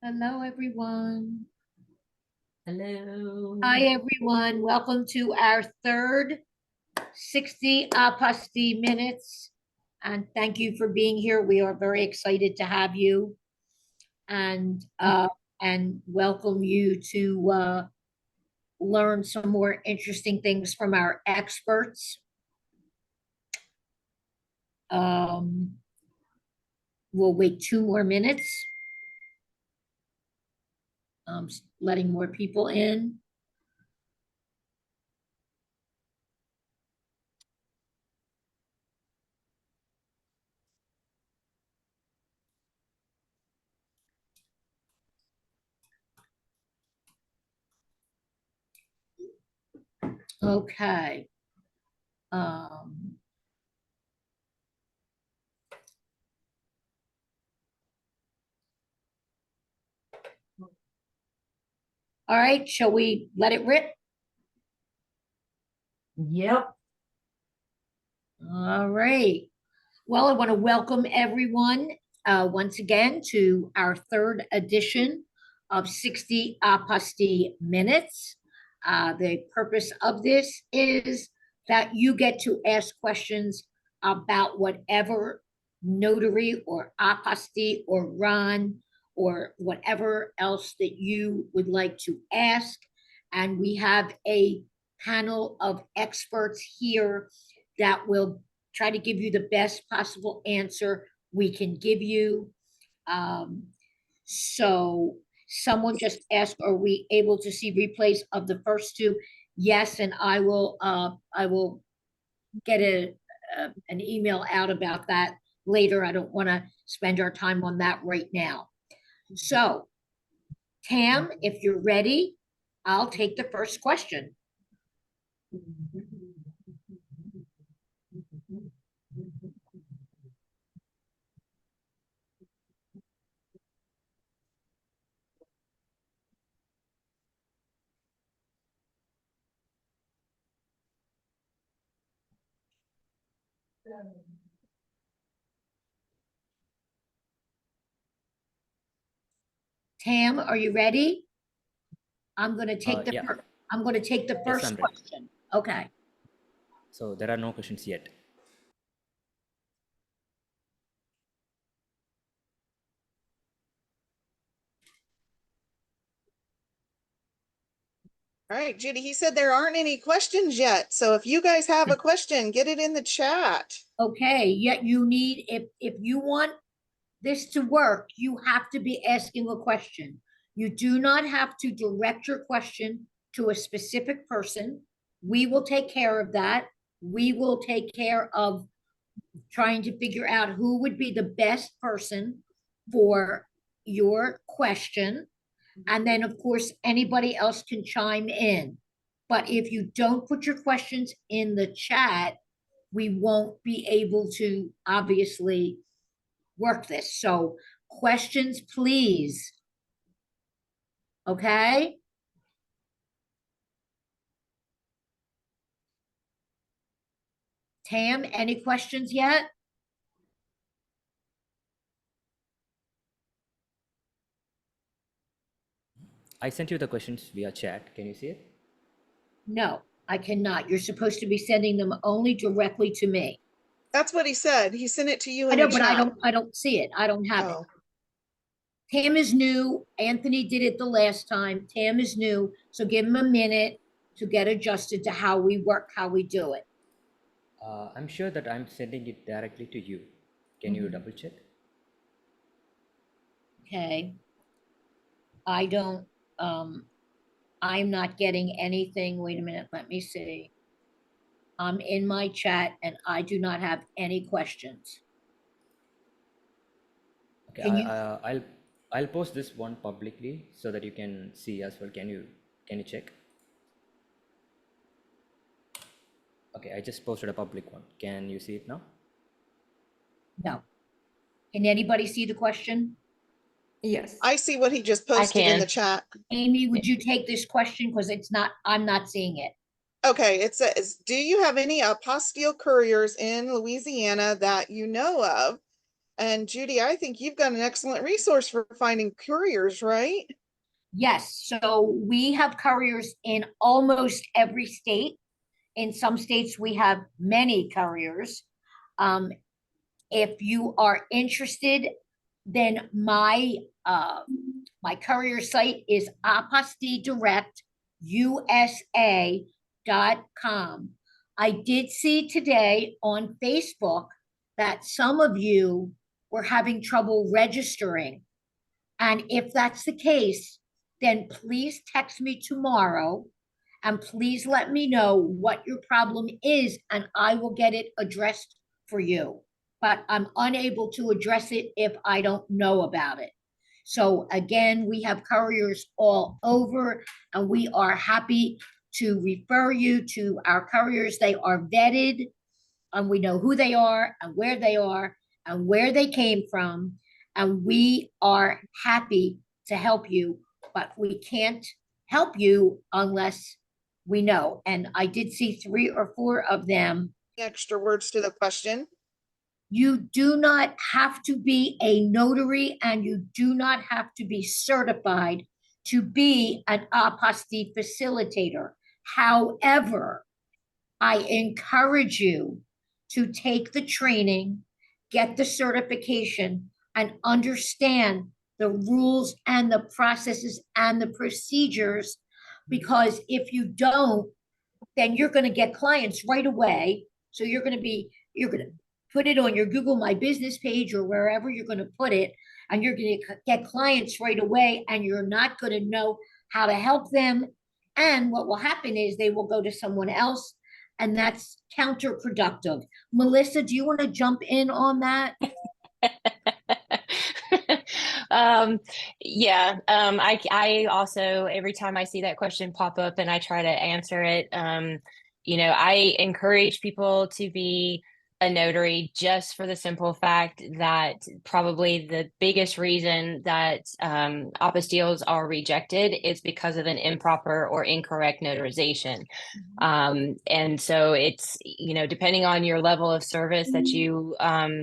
Hello, everyone. Hello. Hi, everyone. Welcome to our third 60 Apostille minutes. And thank you for being here. We are very excited to have you and welcome you to learn some more interesting things from our experts. We'll wait 2 more minutes. Letting more people in. Okay. All right, shall we let it rip? Yep. All right. Well, I want to welcome everyone once again to our third edition of 60 Apostille Minutes. The purpose of this is that you get to ask questions about whatever notary or apostille or Ron or whatever else that you would like to ask. And we have a panel of experts here that will try to give you the best possible answer we can give you. So someone just asked, are we able to see replays of the first two? Yes, and I will get an email out about that later. I don't want to spend our time on that right now. So Tam, if you're ready, I'll take the first question. Tam, are you ready? I'm going to take the Yeah. I'm going to take the first I'm ready. question. Okay. So there are no questions yet. All right, Judy, he said there aren't any questions yet. So if you guys have a question, get it in the chat. Okay, yet you need, if you want this to work, you have to be asking a question. You do not have to direct your question to a specific person. We will take care of that. We will take care of trying to figure out who would be the best person for your question. And then, of course, anybody else can chime in. But if you don't put your questions in the chat, we won't be able to obviously work this. So questions, please. Okay? Tam, any questions yet? I sent you the questions via chat. Can you see it? No, I cannot. You're supposed to be sending them only directly to me. That's what he said. He sent it to you in I know, the but chat. I don't see it. I don't have it. Oh. Tam is new. Anthony did it the last time. Tam is new. So give him a minute to get adjusted to how we work, how we do it. I'm sure that I'm sending it directly to you. Can you double check? Okay. I don't, I'm not getting anything. Wait a minute. Let me see. I'm in my chat and I do not have any questions. Okay, Can you? I'll post this one publicly so that you can see as well. Can you check? Okay, I just posted a public one. Can you see it now? No. Can anybody see the question? Yes. I see what he just posted in the chat. Amy, would you take this question? Because I'm not seeing it. Okay, it says, do you have any apostille couriers in Louisiana that you know of And Judy, I think you've got an excellent resource for finding couriers, right? Yes, so we have couriers in almost every state. In some states, we have many couriers. If you are interested, then my courier site is apostilledirectusa.com. I did see today on Facebook that some of you were having trouble registering. And if that's the case, then please text me tomorrow and please let me know what your problem is and I will get it addressed for you. But I'm unable to address it if I don't know about it. So again, we have couriers all over and we are happy to refer you to our couriers. They are vetted and we know who they are and where they came from. And we are happy to help you, but we can't help you unless we know. And I did see 3 or 4 of them. Extra words to the question. You do not have to be a notary and you do not have to be certified to be an apostille facilitator. However, I encourage you to take the training, get the certification, and understand the rules and the processes and the procedures. Because if you don't, then you're going to get clients right away. So you're going to put it on your Google My Business page or wherever you're going to put it, and you're going to get clients right away, and you're not going to know how to help them. And what will happen is they will go to someone else, and that's counterproductive. Melissa, do you want to jump in on that? I also, every time I see that question pop up and I try to answer it, I encourage people to be a notary just for the simple fact that probably the biggest reason that apostilles are rejected is because of an improper or incorrect notarization. And so it's, depending on your level of service that you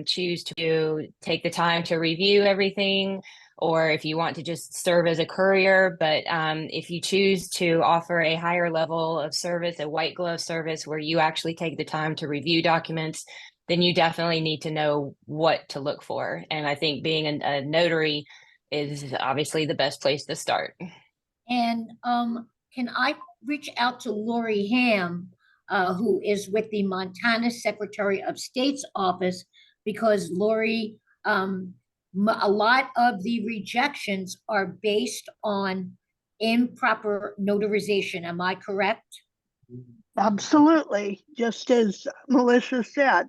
choose to take the time to review everything, or if you want to just serve as a courier. But if you choose to offer a higher level of service, a white glove service where you actually take the time to review documents, then you definitely need to know what to look for. And I think being a notary is obviously the best place to start. And can I reach out to Lori Ham, who is with the Montana Secretary of State's office, because Lori, a lot of the rejections are based on improper notarization. Am I correct? Absolutely. Just as Melissa said,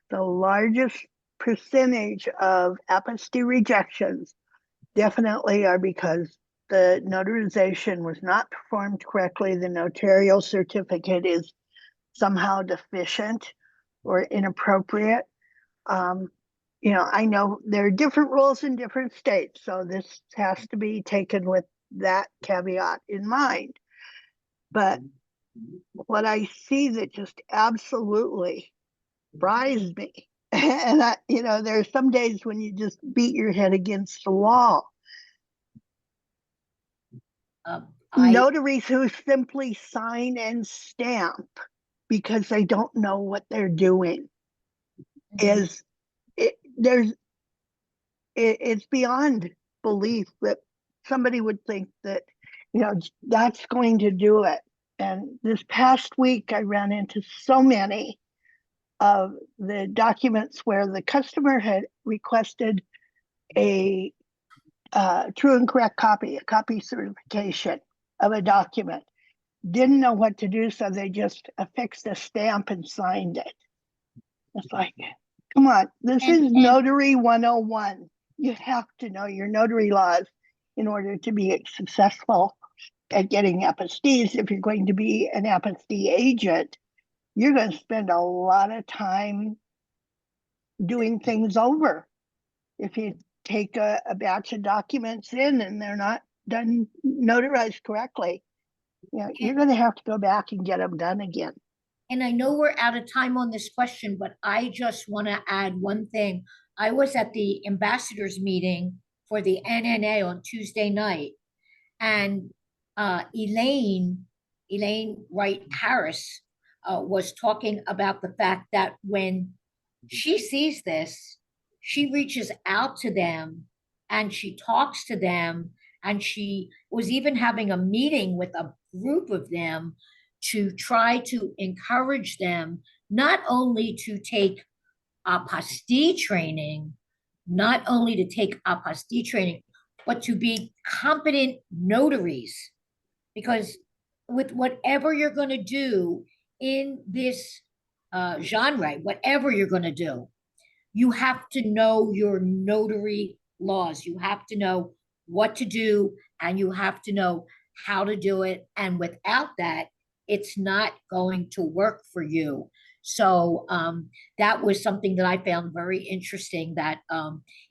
the largest percentage of apostille rejections definitely are because the notarization was not performed correctly. The notarial certificate is somehow deficient or inappropriate. I know there are different rules in different states, so this has to be taken with that caveat in mind. But what I see that just absolutely fries me, and there are some days when you just beat your head against the wall. Notaries who simply sign and stamp because they don't know what they're doing. It's beyond belief that somebody would think that that's going to do it. And this past week I ran into so many of the documents where the customer had requested a true and correct copy, a copy certification of a document, didn't know what to do, so they just affixed a stamp and signed it. It's like, come on, this is Notary 101. You have to know your notary laws in order to be successful at getting apostilles. If you're going to be an apostille agent, you're going to spend a lot of time doing things over. If you take a batch of documents in and they're not done notarized correctly, you're going to have to go back and get them done again. And I know we're out of time on this question, but I just want to add one thing. I was at the ambassadors meeting for the NNA on Tuesday night, and Elaine Wright Harris was talking about the fact that when she sees this, she reaches out to them and she talks to them, and she was even having a meeting with a group of them to try to encourage them not only to take apostille training, not only to take apostille training, but to be competent notaries. Because with whatever you're going to do in this genre, whatever you're going to do, you have to know your notary laws. You have to know what to do, and you have to know how to do it. And without that, it's not going to work for you. So that was something that I found very interesting, that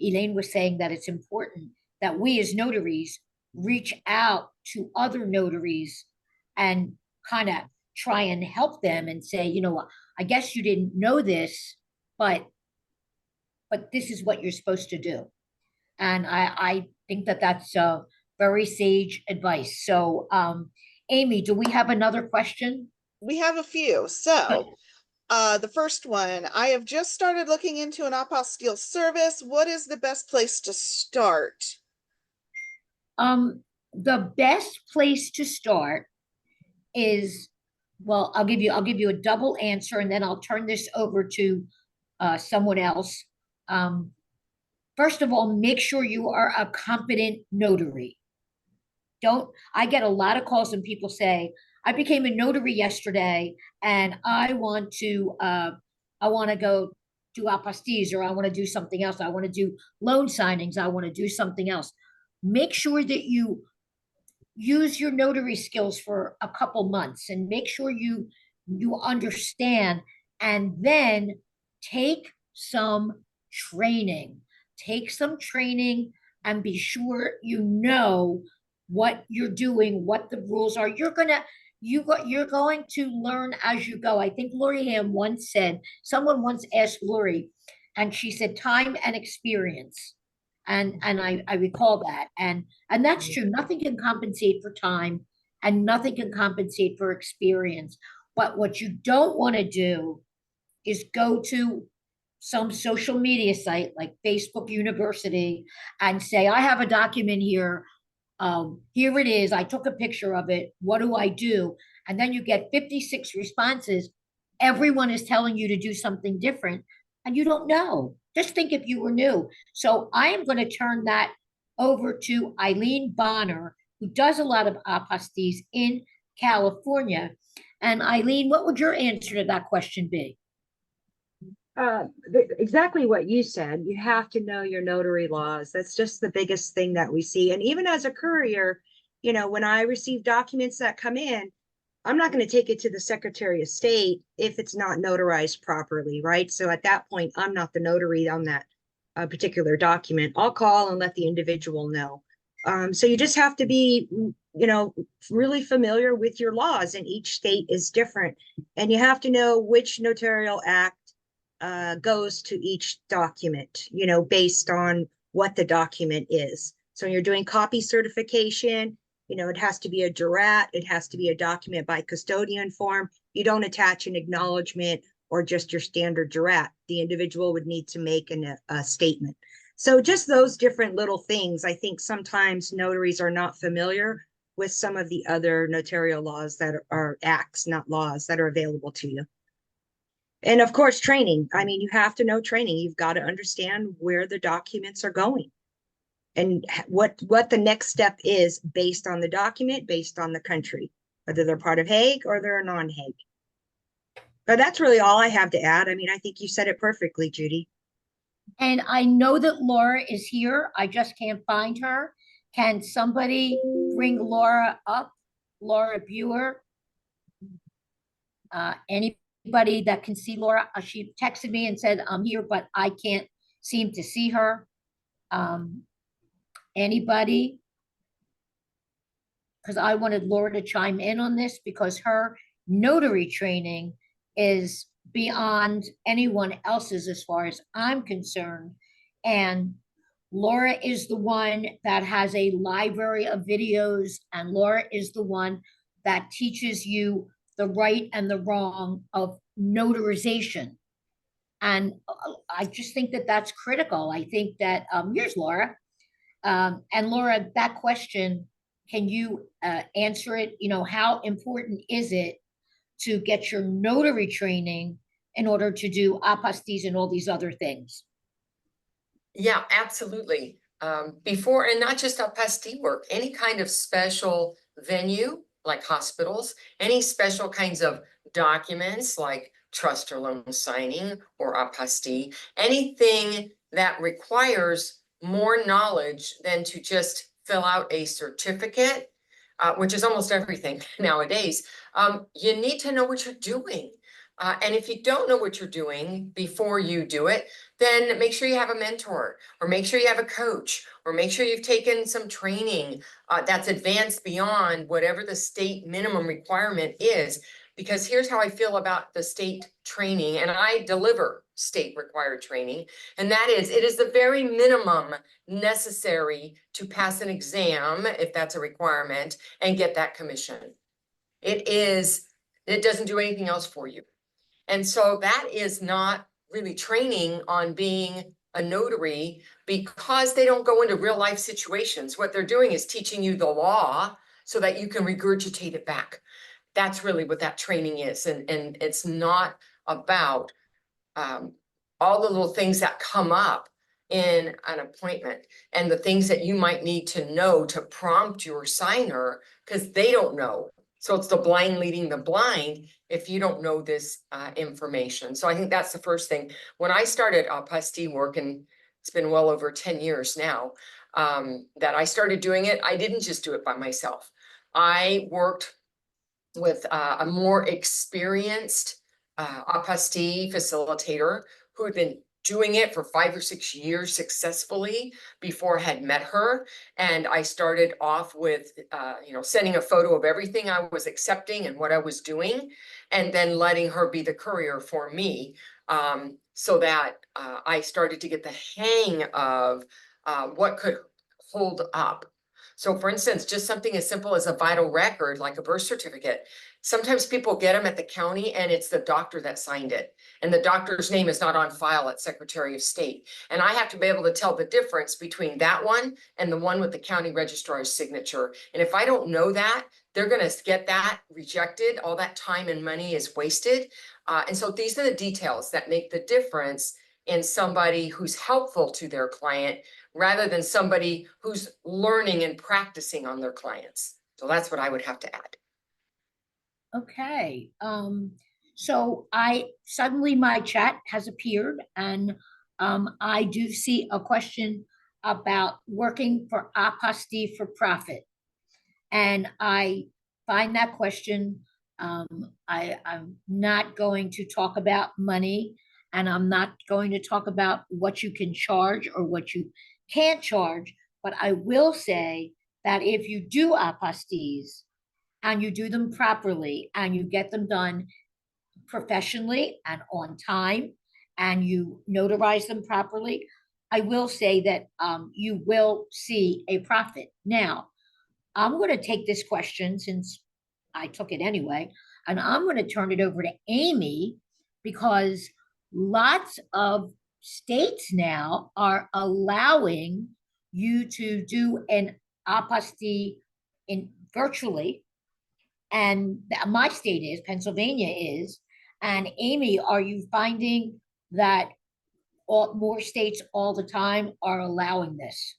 Elaine was saying that it's important that we as notaries reach out to other notaries and kind of try and help them and say, you know, I guess you didn't know this, but this is what you're supposed to do. And I think that that's very sage advice. So, Amy, do we have another question? We have a few. So, the first one, I have just started looking into an apostille service. What is the best place to start? The best place to start is, well, I'll give you a double answer, and then I'll turn this over to someone else. First of all, make sure you are a competent notary. I get a lot of calls when people say, I became a notary yesterday and I want to go do apostilles, or I want to do something else. I want to do loan signings. I want to do something else. Make sure that you use your notary skills for a couple months and make sure you understand, and then take some training. Take some training and be sure you know what you're doing, what the rules are. You're going to learn as you go. I think Lori Ham once said, someone once asked Lori, and she said, time and experience. And I recall that. And that's true. Nothing can compensate for time, and nothing can compensate for experience. But what you don't want to do is go to some social media site like Facebook University and say, I have a document here. Here it is. I took a picture of it. What do I do? And then you get 56 responses. Everyone is telling you to do something different, and you don't know. Just think if you were new. So I am going to turn that over to Eileen Bonner, who does a lot of apostilles in California. And Eileen, what would your answer to that question be? Exactly what you said. You have to know your notary laws. That's just the biggest thing that we see. And even as a courier, you know, when I receive documents that come in, I'm not going to take it to the Secretary of State if it's not notarized properly, right? So at that point, I'm not the notary on that particular document. I'll call and let the individual know. So you just have to be, you know, really familiar with your laws, and each state is different. And you have to know which notarial act goes to each document, you know, based on what the document is. So when you're doing copy certification, you know, it has to be a jurat, it has to be a document by custodian form. You don't attach an acknowledgement or just your standard jurat. The individual would need to make a statement. So just those different little things. I think sometimes notaries are not familiar with some of the other notarial laws that are acts, not laws, that are available to you. And of course, training. I mean, you have to know training. You've got to understand where the documents are going and what the next step is based on the document, based on the country, whether they're part of Hague or they're non-Hague. But that's really all I have to add. I mean, I think you said it perfectly, Judy. And I know that Laura is here. I just can't find her. Can somebody bring Laura up? Laura Buer? Anybody that can see Laura? She texted me and said, I'm here, but I can't seem to see her. Anybody? Because I wanted Laura to chime in on this, because her notary training is beyond anyone else's as far as I'm concerned. And Laura is the one that has a library of videos, and Laura is the one that teaches you the right and the wrong of notarization. And I just think that that's critical. I think that, here's Laura. And Laura, that question, can you answer it? You know, how important is it to get your notary training in order to do apostilles and all these other things? Yeah, absolutely. Before, and not just apostille work, any kind of special venue like hospitals, any special kinds of documents like trust or loan signing or apostille, anything that requires more knowledge than to just fill out a certificate, which is almost everything nowadays. You need to know what you're doing. And if you don't know what you're doing before you do it, then make sure you have a mentor, or make sure you have a coach, or make sure you've taken some training that's advanced beyond whatever the state minimum requirement is. Because here's how I feel about the state training, and I deliver state required training, and that is, it is the very minimum necessary to pass an exam, if that's a requirement, and get that commission. It doesn't do anything else for you. And so that is not really training on being a notary, because they don't go into real life situations. What they're doing is teaching you the law so that you can regurgitate it back. That's really what that training is. And it's not about all the little things that come up in an appointment and the things that you might need to know to prompt your signer, because they don't know. So it's the blind leading the blind if you don't know this information. So I think that's the first thing. When I started apostille work, and it's been well over 10 years now that I started doing it, I didn't just do it by myself. I worked with a more experienced apostille facilitator who had been doing it for 5 or 6 years successfully before I had met her. And I started off with, sending a photo of everything I was accepting and what I was doing, and then letting her be the courier for me, so that I started to get the hang of what could hold up. So for instance, just something as simple as a vital record, like a birth certificate. Sometimes people get them at the county and it's the doctor that signed it, and the doctor's name is not on file at Secretary of State. And I have to be able to tell the difference between that one and the one with the county registrar's signature. And if I don't know that, they're going to get that rejected. All that time and money is wasted. And so these are the details that make the difference in somebody who's helpful to their client, rather than somebody who's learning and practicing on their clients. So that's what I would have to add. Okay, so suddenly my chat has appeared, and I do see a question about working for apostille for profit. And I find that question, I'm not going to talk about money, and I'm not going to talk about what you can charge or what you can't charge, but I will say that if you do apostilles and you do them properly and you get them done professionally and on time, and you notarize them properly, I will say that you will see a profit. Now, I'm going to take this question, since I took it anyway, and I'm going to turn it over to Amy, because lots of states now are allowing you to do an apostille virtually. And my state is, Pennsylvania is. And Amy, are you finding that more states all the time are allowing this?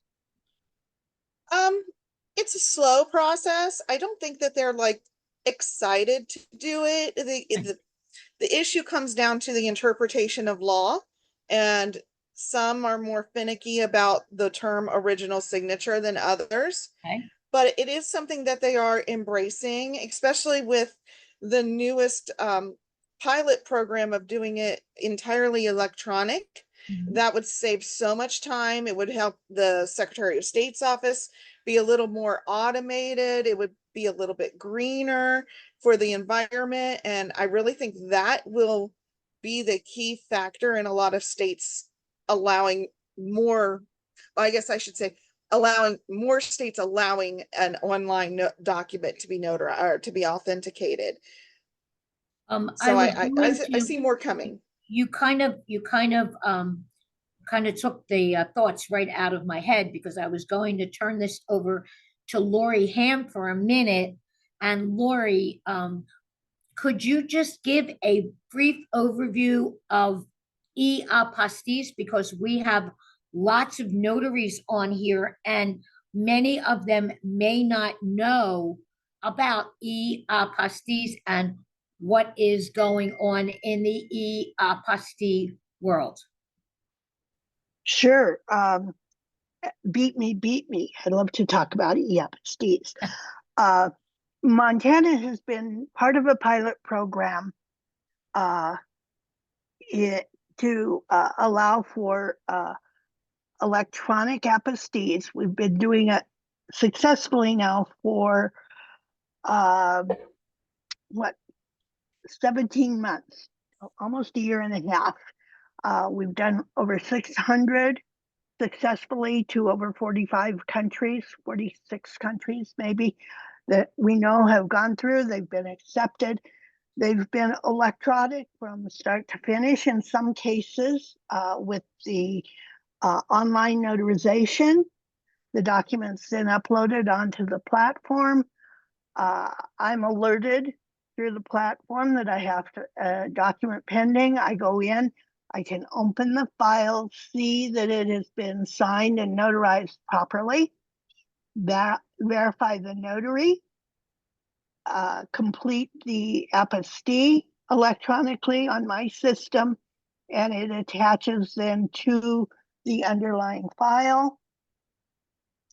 It's a slow process. I don't think that they're like excited to do it. The issue comes down to the interpretation of law, and some are more finicky about the term original signature than others. Okay. But it is something that they are embracing, especially with the newest pilot program of doing it entirely electronic. Mhm. That would save so much time. It would help the Secretary of State's office be a little more automated. It would be a little bit greener for the environment. And I really think that will be the key factor in a lot of states allowing more, I guess I should say, allowing more states allowing an online document to be notarized or to be authenticated. So was I going I to- see more coming. You kind of took the thoughts right out of my head, because I was going to turn this over to Lori Ham for a minute. And Lori, could you just give a brief overview of e-apostilles, because we have lots of notaries on here and many of them may not know about e-apostilles and what is going on in the e-apostille world. Sure. Beat me. I'd love to talk about e-apostilles. Montana has been part of a pilot program to allow for electronic apostilles. We've been doing it successfully now for 17 months, almost a year and a half. We've done over 600 successfully to over 45 countries, 46 countries maybe, that we know have gone through. They've been accepted. They've been electronic from start to finish in some cases with the online notarization. The documents then uploaded onto the platform. I'm alerted through the platform that I have to document pending. I go in, I can open the file, see that it has been signed and notarized properly, verify the notary, complete the apostille electronically on my system, and it attaches then to the underlying file.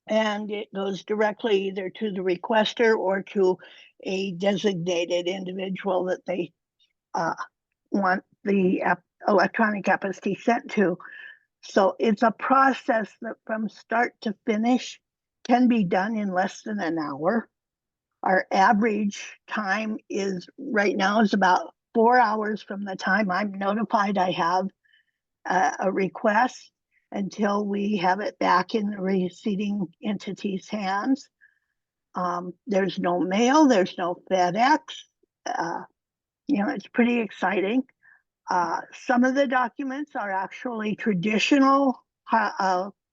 And it goes directly either to the requester or to a designated individual that they want the electronic apostille sent to. So it's a process that from start to finish can be done in less than an hour. Our average time is right now is about 4 hours from the time I'm notified I have a request until we have it back in the receiving entity's hands. There's no mail, there's no FedEx. It's pretty exciting. Some of the documents are actually traditional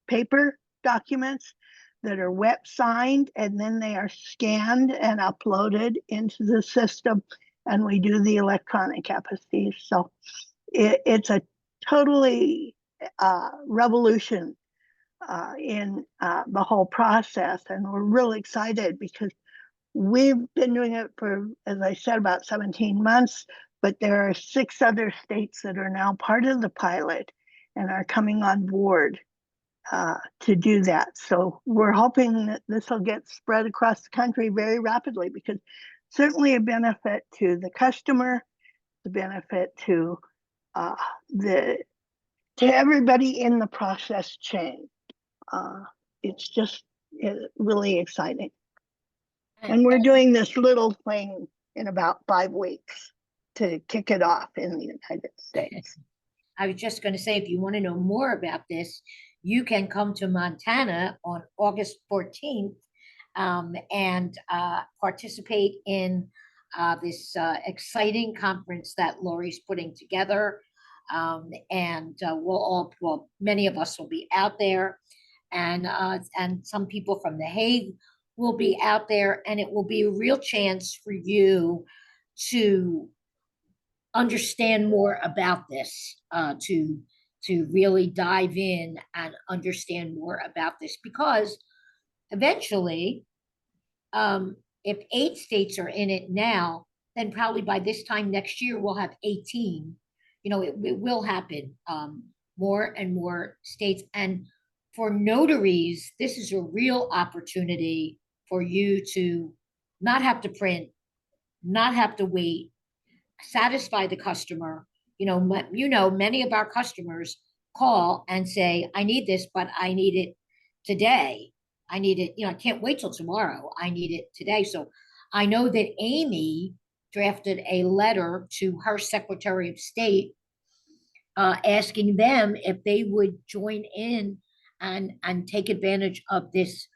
paper documents that are wet signed, and then they are scanned and uploaded into the system, and we do the electronic apostille. So it's a totally revolution in the whole process, and we're really excited because we've been doing it for, as I said, about 17 months, but there are 6 other states that are now part of the pilot and are coming on board to do that. So we're hoping that this will get spread across the country very rapidly, because certainly a benefit to the customer, the benefit to everybody in the process chain. It's just really exciting. And we're doing this little thing in about 5 weeks to kick it off in the United States. I was just going to say, if you want to know more about this, you can come to Montana on August 14th and participate in this exciting conference that Lori's putting together. Many of us will be out there, and some people from The Hague will be out there, and it will be a real chance for you to understand more about this, to really dive in and understand more about this, because eventually, if 8 states are in it now, then probably by this time next year we'll have 18. It will happen. More and more states. And for notaries, this is a real opportunity for you to not have to print, not have to wait, satisfy the customer. Many of our customers call and say, I need this, but I need it today. I need it, I can't wait till tomorrow. I need it today. So I know that Amy drafted a letter to her Secretary of State asking them if they would join in and take advantage of this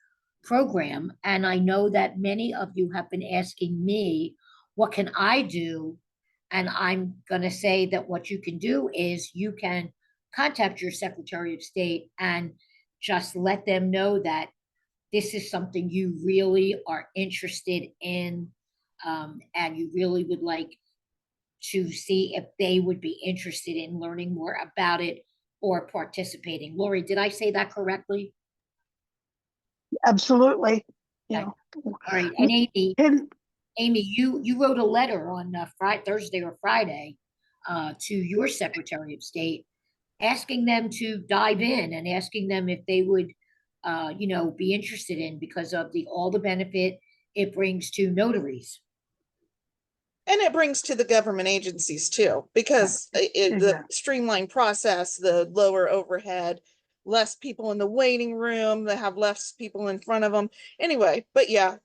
program. And I know that many of you have been asking me, what can I do? And I'm going to say that what you can do is you can contact your Secretary of State and just let them know that this is something you really are interested in, and you really would like to see if they would be interested in learning more about it or participating. Lori, did I say that correctly? Absolutely. Okay. You know, All right, and and Amy, you wrote a letter on Thursday or Friday to your Secretary of State, asking them to dive in and asking them if they would, be interested in, because of all the benefit it brings to notaries. And it brings to the government agencies too, because the Exactly. streamlined process, the lower overhead, less people in the waiting room, they have less people in front of them. Anyway, but yeah,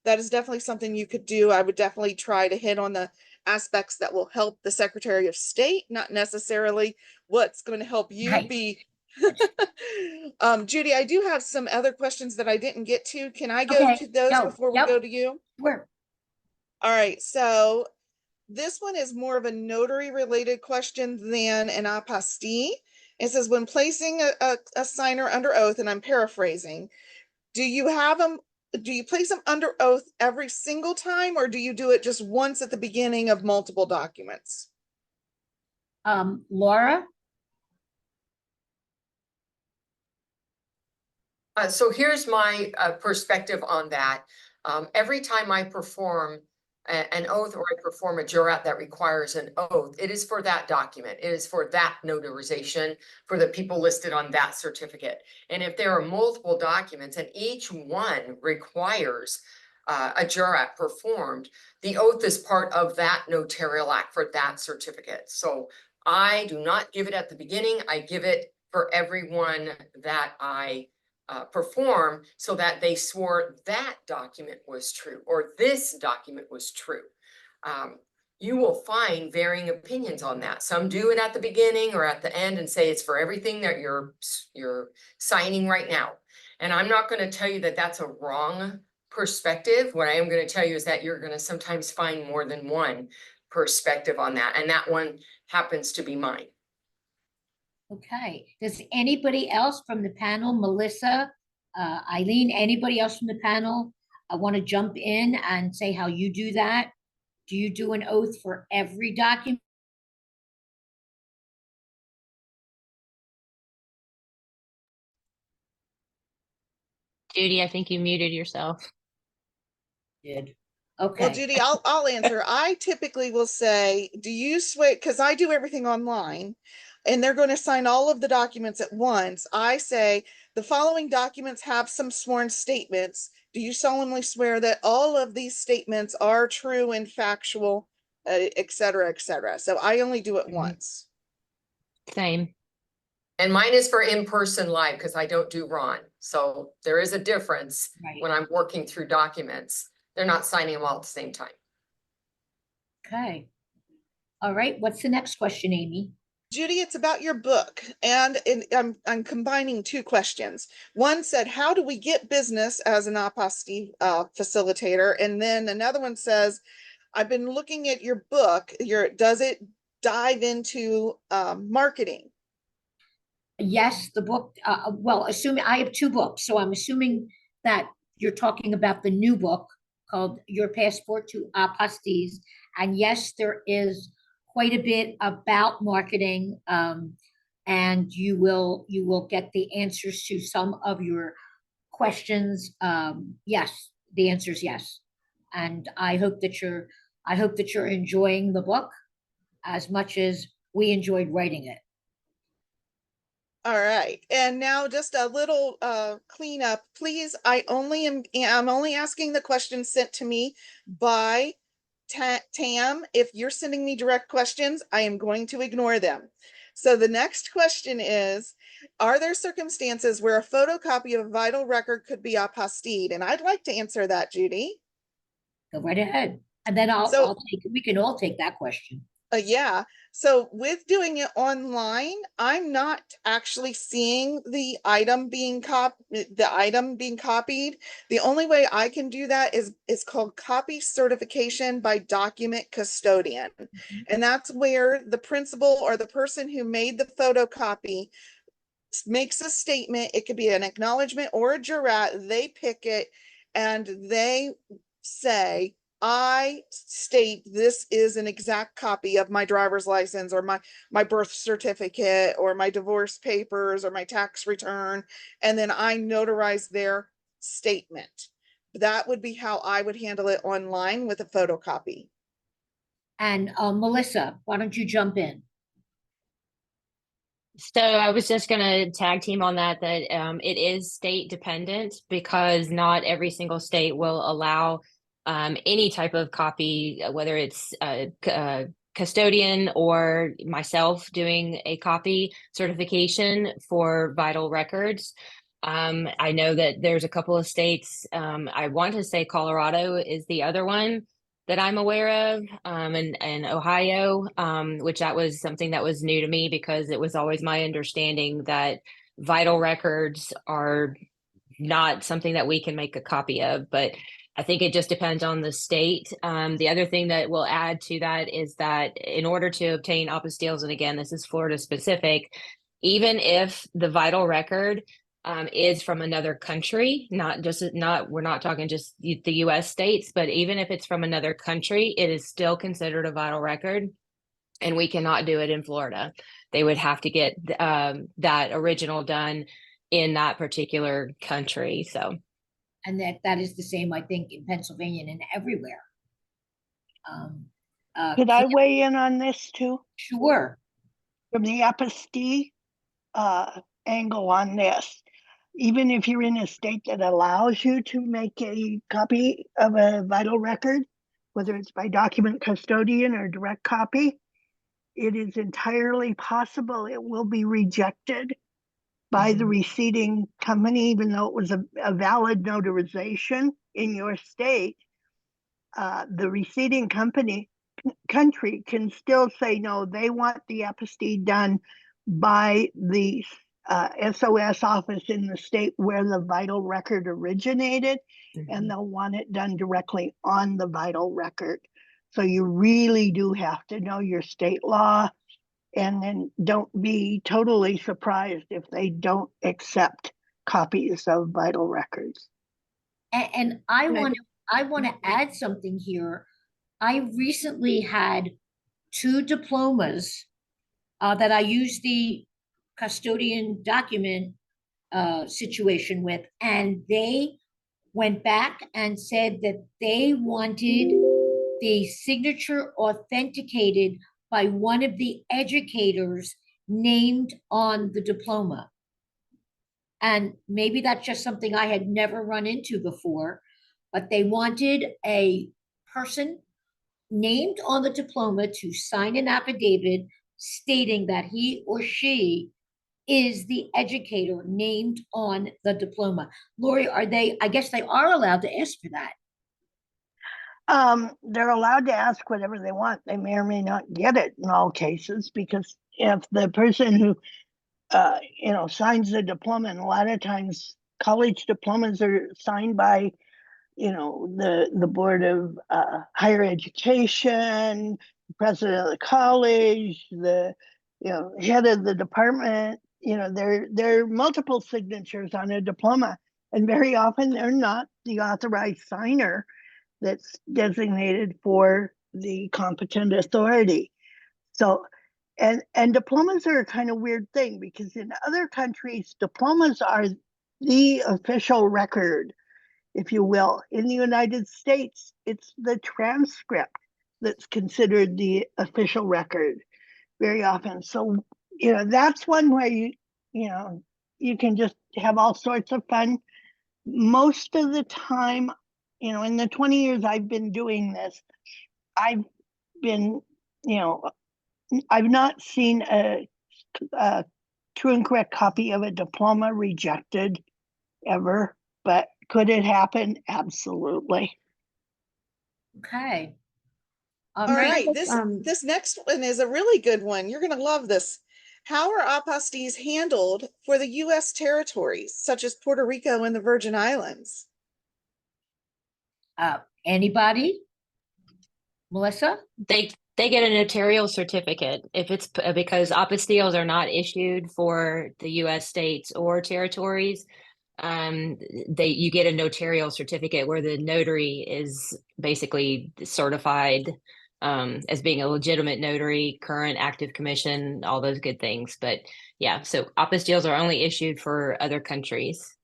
that is definitely something you could do. I would definitely try to hit on the aspects that will help the Secretary of State, not necessarily what's going to help you Right. be. Judy, I do have some other questions that I didn't get to. Can I go Okay, to those go. before we Yep. go to you? Sure. All right, so this one is more of a notary related question than an apostille. It says, when placing a signer under oath, and I'm paraphrasing, do you place them under oath every single time, or do you do it just once at the beginning of multiple documents? Laura? So here's my perspective on that. Every time I perform an oath or I perform a jurat that requires an oath, it is for that document. It is for that notarization for the people listed on that certificate. And if there are multiple documents and each one requires a jurat performed, the oath is part of that notarial act for that certificate. So I do not give it at the beginning. I give it for everyone that I perform, so that they swore that document was true or this document was true. You will find varying opinions on that. Some do it at the beginning or at the end and say it's for everything that you're signing right now. And I'm not going to tell you that that's a wrong perspective. What I am going to tell you is that you're going to sometimes find more than one perspective on that, and that one happens to be mine. Okay. Does anybody else from the panel, Melissa, Eileen, anybody else from the panel, want to jump in and say how you do that? Do you do an oath for every document? Judy, I think you muted yourself. Did. Well, Okay. Judy, I'll answer. I typically will say, do you swear? Because I do everything online and they're going to sign all of the documents at once. I say the following documents have some sworn statements. Do you solemnly swear that all of these statements are true and factual, et cetera, et cetera? So I only do it once. Same. And mine is for in-person live because I don't do Ron. So there is a difference Right. when I'm working through documents. They're not signing them all at the same time. Okay. All right. What's the next question, Amy? Judy, it's about your book, and I'm combining two questions. One said, how do we get business as an apostille facilitator? And then another one says, I've been looking at your book. Does it dive into marketing? Yes, the book, well, assuming I have two books, so I'm assuming that you're talking about the new book called Your Passport to Apostilles. And yes, there is quite a bit about marketing, and you will get the answers to some of your questions. Yes, the answer is yes. And I hope that you're enjoying the book as much as we enjoyed writing it. All right, and now just a little cleanup, please. I'm only asking the questions sent to me by Tam. If you're sending me direct questions, I am going to ignore them. So the next question is, are there circumstances where a photocopy of a vital record could be apostilled? And I'd like to answer that, Judy. Go right ahead. And then we can all take that question. Yeah, so with doing it online, I'm not actually seeing the item being copied. The only way I can do that is called copy certification by document custodian. And that's where the principal or the person who made the photocopy makes a statement. It could be an acknowledgement or a jurat. They pick it and they say, I state this is an exact copy of my driver's license or my birth certificate or my divorce papers or my tax return. And then I notarize their statement. That would be how I would handle it online with a photocopy. And Melissa, why don't you jump in? So I was just going to tag team on that it is state dependent because not every single state will allow any type of copy, whether it's custodian or myself doing a copy certification for vital records. I know that there's a couple of states, I want to say Colorado is the other one that I'm aware of, and Ohio, which that was something that was new to me because it was always my understanding that vital records are not something that we can make a copy of, but I think it just depends on the state. The other thing that will add to that is that in order to obtain apostilles, and again, this is Florida specific, even if the vital record is from another country, we're not talking just the US states, but even if it's from another country, it is still considered a vital record and we cannot do it in Florida. They would have to get that original done in that particular country. So, And that is the same, I think, in Pennsylvania and everywhere. Could I weigh in on this too? Sure. From the apostille angle on this, even if you're in a state that allows you to make a copy of a vital record, whether it's by document custodian or direct copy, it is entirely possible it will be rejected by the receiving company, even though it was a valid notarization in your state. The receiving country can still say, no, they want the apostille done by the SOS office in the state where the vital record originated, and they'll want it done directly on the vital record. So you really do have to know your state law, and then don't be totally surprised if they don't accept copies of vital records. And I want to add something here. I recently had 2 diplomas that I used the custodian document situation with, and they went back and said that they wanted the signature authenticated by one of the educators named on the diploma. And maybe that's just something I had never run into before, but they wanted a person named on the diploma to sign an affidavit stating that he or she is the educator named on the diploma. Lori, I guess they are allowed to ask for that. They're allowed to ask whatever they want. They may or may not get it in all cases, because if the person who signs the diploma, and a lot of times college diplomas are signed by the board of higher education, the president of the college, the head of the department. There are multiple signatures on a diploma, and very often they're not the authorized signer that's designated for the competent authority. So, and diplomas are a kind of weird thing, because in other countries, diplomas are the official record, if you will. In the United States, it's the transcript that's considered the official record very often. So, that's one way you can just have all sorts of fun. Most of the time, in the 20 years I've been doing this, I've not seen a true and correct copy of a diploma rejected ever, but could it happen? Absolutely. Okay. All Right. right, this next one is a really good one. You're gonna love this. How are apostilles handled for the U.S. territories, such as Puerto Rico and the Virgin Islands? Anybody? Melissa? They get a notarial certificate if it's because apostilles are not issued for the U.S. states or territories. You get a notarial certificate where the notary is basically certified as being a legitimate notary, current active commission, all those good things. But yeah, so apostilles are only issued for other countries.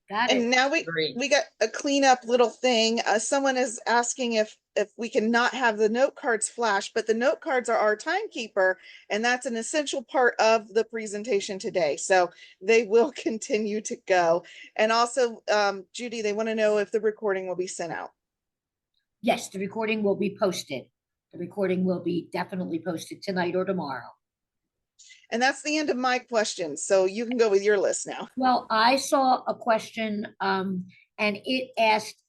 Got it. And now Agreed. we got a cleanup little thing. Someone is asking if we can not have the note cards flash, but the note cards are our timekeeper, and that's an essential part of the presentation today. So they will continue to go. And also, Judy, they want to know if the recording will be sent out. Yes, the recording will be posted. The recording will be definitely posted tonight or tomorrow. And that's the end of my questions. So you can go with your list now. Well, I saw a question, and it asked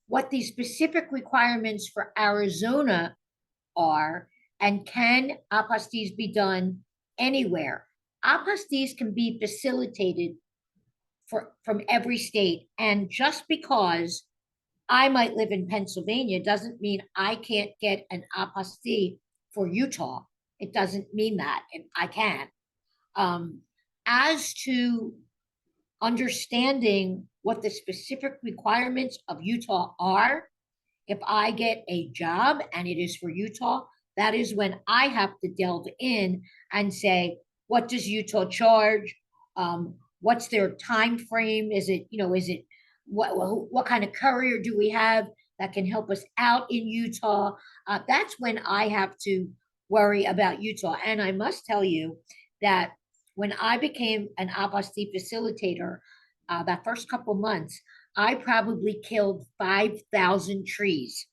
what the specific requirements for Arizona are, and can apostilles be done anywhere? Apostilles can be facilitated from every state, and just because I might live in Pennsylvania doesn't mean I can't get an apostille for Utah. It doesn't mean that, and I can. As to understanding what the specific requirements of Utah are, if I get a job and it is for Utah, that is when I have to delve in and say, what does Utah charge? What's their time frame? Is it what kind of courier do we have that can help us out in Utah? That's when I have to worry about Utah. And I must tell you that when I became an apostille facilitator, that first couple months, I probably killed 5,000 trees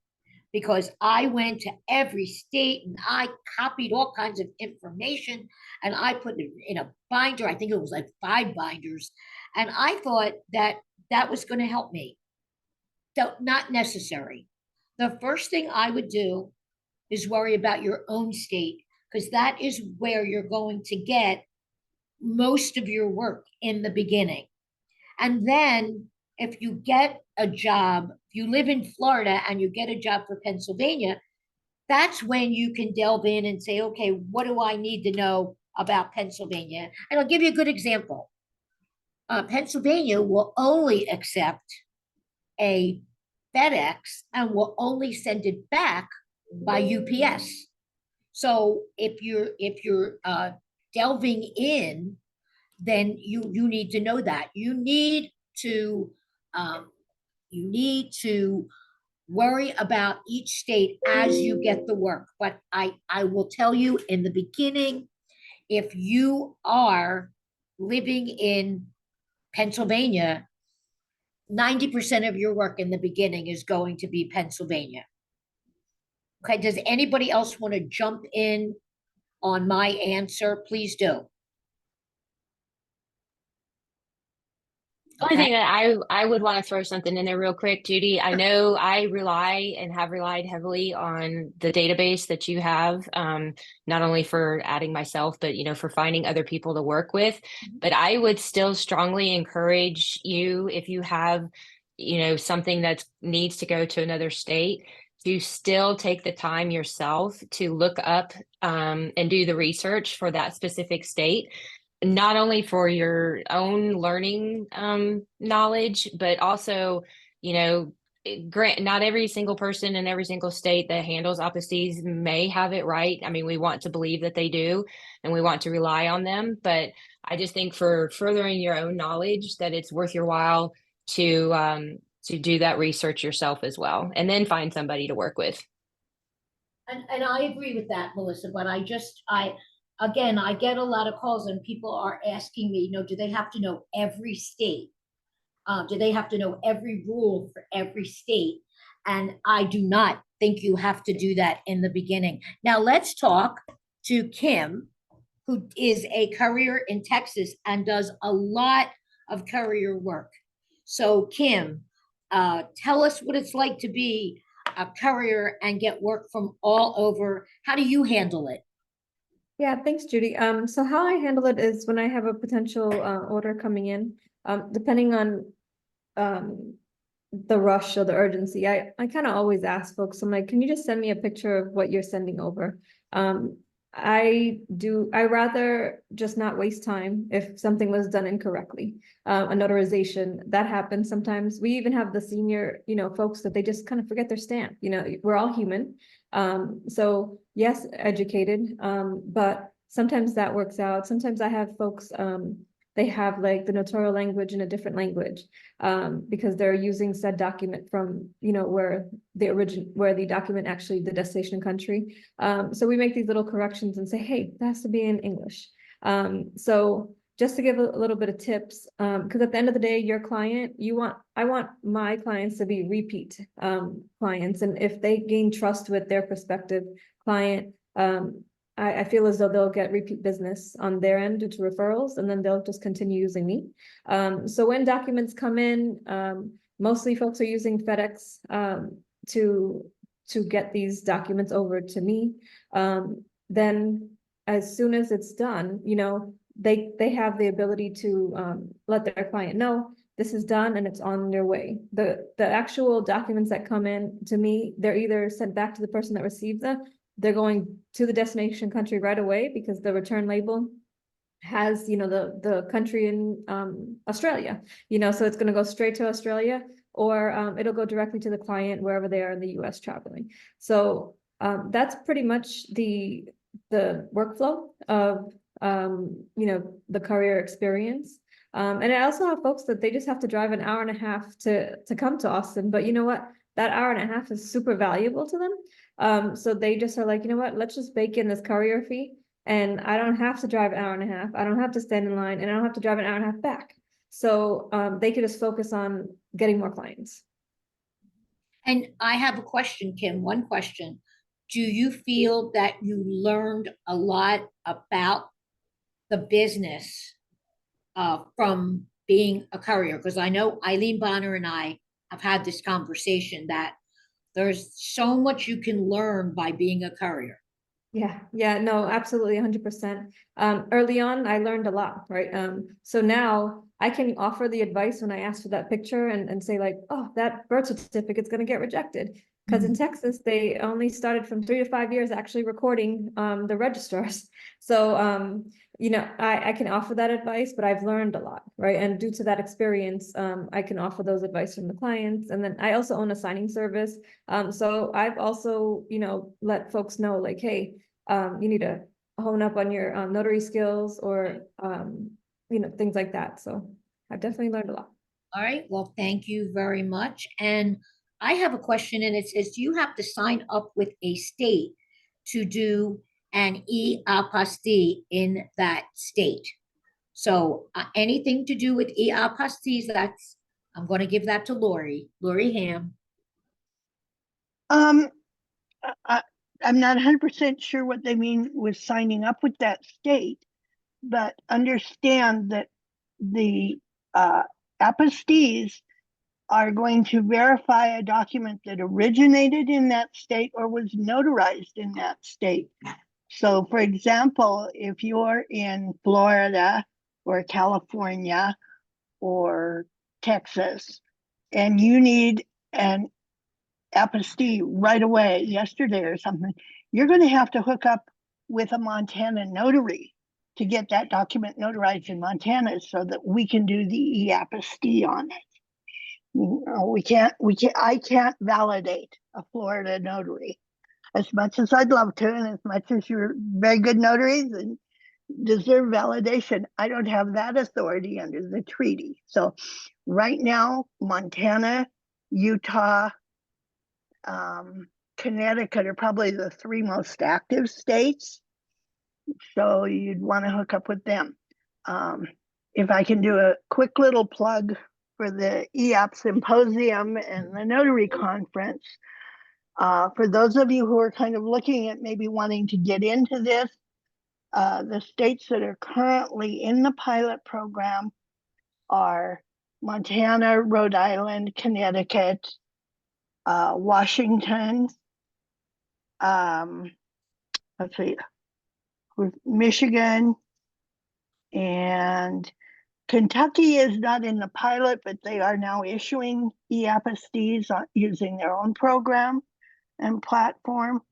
because I went to every state and I copied all kinds of information and I put it in a binder. I think it was like 5 binders. And I thought that that was going to help me. So not necessary. The first thing I would do is worry about your own state, because that is where you're going to get most of your work in the beginning. And then if you get a job, if you live in Florida and you get a job for Pennsylvania, that's when you can delve in and say, okay, what do I need to know about Pennsylvania? And I'll give you a good example. Pennsylvania will only accept a FedEx and will only send it back by UPS. So if you're delving in, then you need to know that. You need to worry about each state as you get the work. But I will tell you in the beginning, if you are living in Pennsylvania, 90% of your work in the beginning is going to be Pennsylvania. Okay, does anybody else want to jump in on my answer? Please do. The only thing that I would want to throw something in there real quick, Judy. I know I rely and have relied heavily on the database that you have, not only for adding myself, but for finding other people to work with. But I would still strongly encourage you, if you have, something that needs to go to another state, to still take the time yourself to look up and do the research for that specific state. Not only for your own learning knowledge, but also, not every single person in every single state that handles apostilles may have it right. I mean, we want to believe that they do, and we want to rely on them. But I just think for furthering your own knowledge, that it's worth your while to do that research yourself as well, and then find somebody to work with. And I agree with that, Melissa, but again, I get a lot of calls and people are asking me, do they have to know every state? Do they have to know every rule for every state? And I do not think you have to do that in the beginning. Now let's talk to Kim, who is a courier in Texas and does a lot of courier work. So Kim, tell us what it's like to be a courier and get work from all over. How do you handle it? Yeah, thanks, Judy. So how I handle it is when I have a potential order coming in, depending on the rush or the urgency, I kind of always ask folks, I'm like, can you just send me a picture of what you're sending over? I rather just not waste time if something was done incorrectly. A notarization, that happens sometimes. We even have the senior, folks that they just kind of forget their stamp. We're all human. So yes, educated, but sometimes that works out. Sometimes I have folks, they have like the notarial language in a different language, because they're using said document from, where the document actually the destination country. So we make these little corrections and say, hey, that has to be in English. So just to give a little bit of tips, because at the end of the day, your client, I want my clients to be repeat clients. And if they gain trust with their prospective client, I feel as though they'll get repeat business on their end due to referrals, and then they'll just continue using me. So when documents come in, mostly folks are using FedEx to get these documents over to me. Then as soon as it's done, they have the ability to let their client know this is done and it's on their way. The actual documents that come in to me, they're either sent back to the person that received them. They're going to the destination country right away because the return label has, the country in Australia, so it's going to go straight to Australia, or it'll go directly to the client wherever they are in the US traveling. So that's pretty much the workflow of, the courier experience. And I also have folks that they just have to drive an hour and a half to come to Austin, but you know what? That hour and a half is super valuable to them. So they just are like, you know what, let's just bake in this courier fee, and I don't have to drive an hour and a half. I don't have to stand in line, and I don't have to drive an hour and a half back. So they could just focus on getting more clients. And I have a question, Kim, one question. Do you feel that you learned a lot about the business from being a courier? Because I know Eileen Bonner and I have had this conversation that there's so much you can learn by being a courier. Yeah, no, absolutely, 100%. Early on, I learned a lot, right? So now I can offer the advice when I ask for that picture and say like, oh, that birth certificate's going to get rejected. Because in Texas, they only started from 3 to 5 years actually recording the registrars. So, I can offer that advice, but I've learned a lot, right? And due to that experience, I can offer those advice from the clients. And then I also own a signing service. So I've also, let folks know like, hey, you need to hone up on your notary skills or, things like that. So I've definitely learned a lot. All right, well, thank you very much. And I have a question, and it says, do you have to sign up with a state to do an e-apostille in that state? So anything to do with e-apostilles, I'm going to give that to Lori Ham. I'm not 100% sure what they mean with signing up with that state, but understand that the apostilles are going to verify a document that originated in that state or was notarized in that state. So for example, if you're in Florida or California or Texas and you need an apostille right away, yesterday or something, you're going to have to hook up with a Montana notary to get that document notarized in Montana so that we can do the e-apostille on it. I can't validate a Florida notary as much as I'd love to, and as much as you're very good notaries and deserve validation. I don't have that authority under the treaty. So right now, Montana, Utah, Connecticut are probably the 3 most active states. So you'd want to hook up with them. If I can do a quick little plug for the EAP Symposium and the Notary Conference, for those of you who are kind of looking at maybe wanting to get into this, the states that are currently in the pilot program are Montana, Rhode Island, Connecticut, Washington, let's see, with Michigan, and Kentucky is not in the pilot, but they are now issuing e-apostilles using their own program and platform.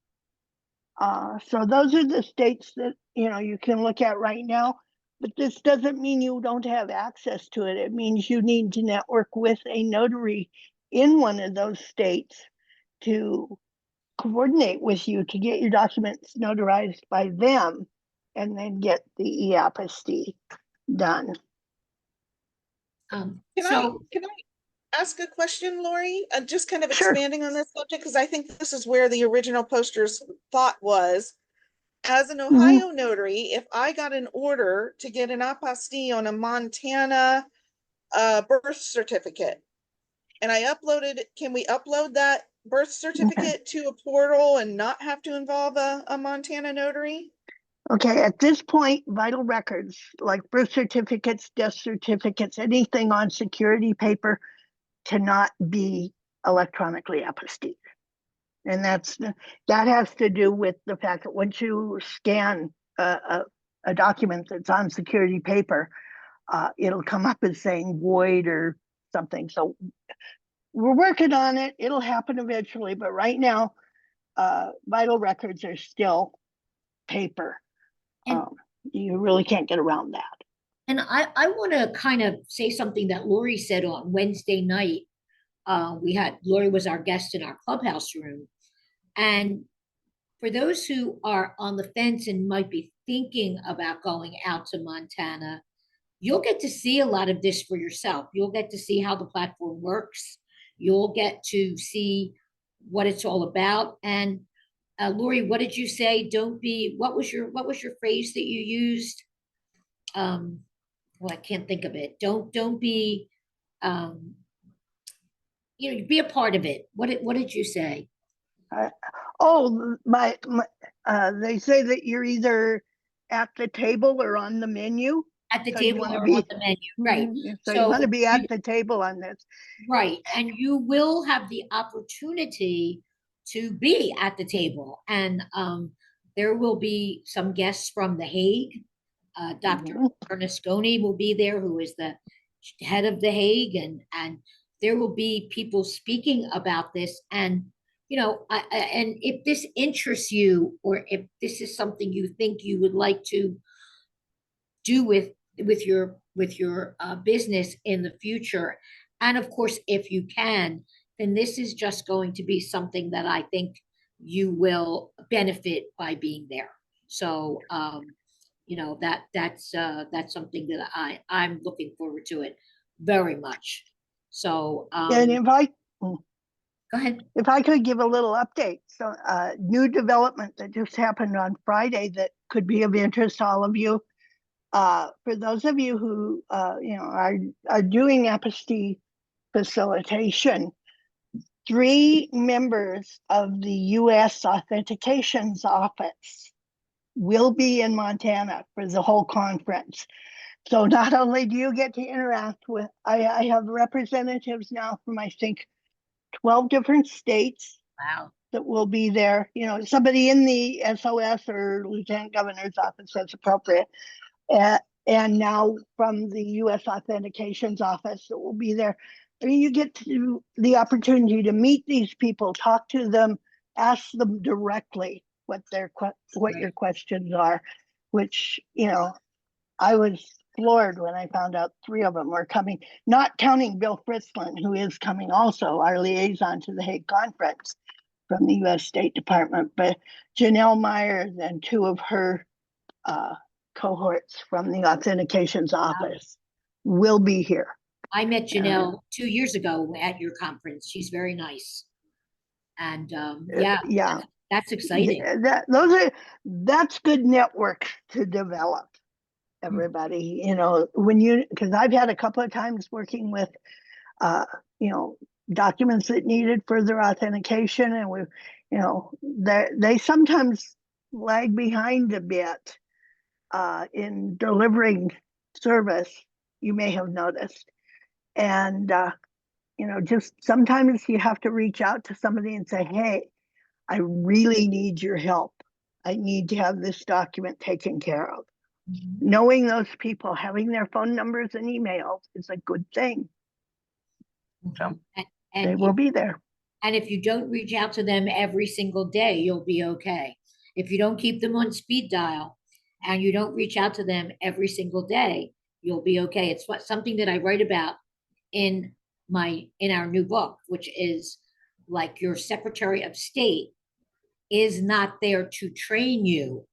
So those are the states that, you know, you can look at right now, but this doesn't mean you don't have access to it. It means you need to network with a notary in one of those states to coordinate with you to get your documents notarized by them and then get the e-apostille done. Can So, I ask a question, Lori? Just kind of Sure. expanding on this subject, because I think this is where the original poster's thought was. As an Ohio notary, if I got an order to get an apostille on a Montana birth certificate, and I uploaded, can we upload that birth certificate to a portal and not have to involve a Montana notary? Okay, at this point, vital records like birth certificates, death certificates, anything on security paper cannot be electronically apostilled. And that has to do with the fact that once you scan a document that's on security paper, it'll come up as saying void or something. So we're working on it. It'll happen eventually, but right now, vital records are still paper. And- You really can't get around that. and I want to kind of say something that Lori said on Wednesday night. Lori was our guest in our Clubhouse room. And for those who are on the fence and might be thinking about going out to Montana, you'll get to see a lot of this for yourself. You'll get to see how the platform works. You'll get to see what it's all about. And Lori, what did you say? What was your phrase that you used? Well, I can't think of it. Don't be, be a part of it. What did you say? They say that you're either at the table or on the menu. At the So you table wanna or be- on the menu, right? So you want to be at the table on this. Right, and you will have the opportunity to be at the table, and there will be some guests from The Hague. Dr. Bernasconi will be there, who is the head of The Hague, and there will be people speaking about this. And and if this interests you, or if this is something you think you would like to do with your business in the future, and of course if you can, then this is just going to be something that I think you will benefit by being there. So that's something that I'm looking forward to it very much. So And if I go ahead. If I could give a little update. So new development that just happened on Friday that could be of interest to all of you. For those of you who are doing apostille facilitation, 3 members of the U.S. Authentications Office will be in Montana for the whole conference. So not only do you get to interact with, I have representatives now from, I think, 12 different states. Wow. That will be there. Somebody in the SOS or Lieutenant Governor's office that's appropriate. And now from the U.S. Authentications Office that will be there. I mean, you get the opportunity to meet these people, talk to them, ask them directly what your questions are, which, I was floored when I found out 3 of them were coming, not counting Bill Frislin, who is coming also, our liaison to the Hague Conference from the U.S. State Department, but Janelle Myers and 2 of her cohorts from the Authentications Office will be here. I met Janelle 2 years ago at your conference. She's very nice. And yeah, that's exciting. That's good network to develop. Everybody, because I've had a couple of times working with, documents that needed further authentication, and they sometimes lag behind a bit in delivering service. You may have noticed, and just sometimes you have to reach out to somebody and say, hey, I really need your help. I need to have this document taken care of. Knowing those people, having their phone numbers and emails is a good thing. So they will be there. And if you don't reach out to them every single day, you'll be okay. If you don't keep them on speed dial and you don't reach out to them every single day, you'll be okay. It's something that I write about in our new book, which is like your Secretary of State is not there to train you.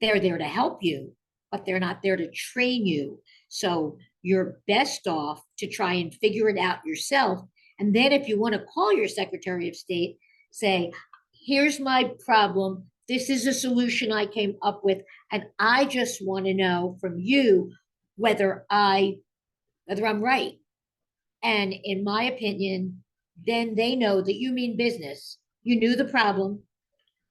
They're there to help you, but they're not there to train you. So you're best off to try and figure it out yourself. And then if you want to call your Secretary of State, say, here's my problem. This is a solution I came up with. And I just want to know from you whether I'm right. And in my opinion, then they know that you mean business. You knew the problem.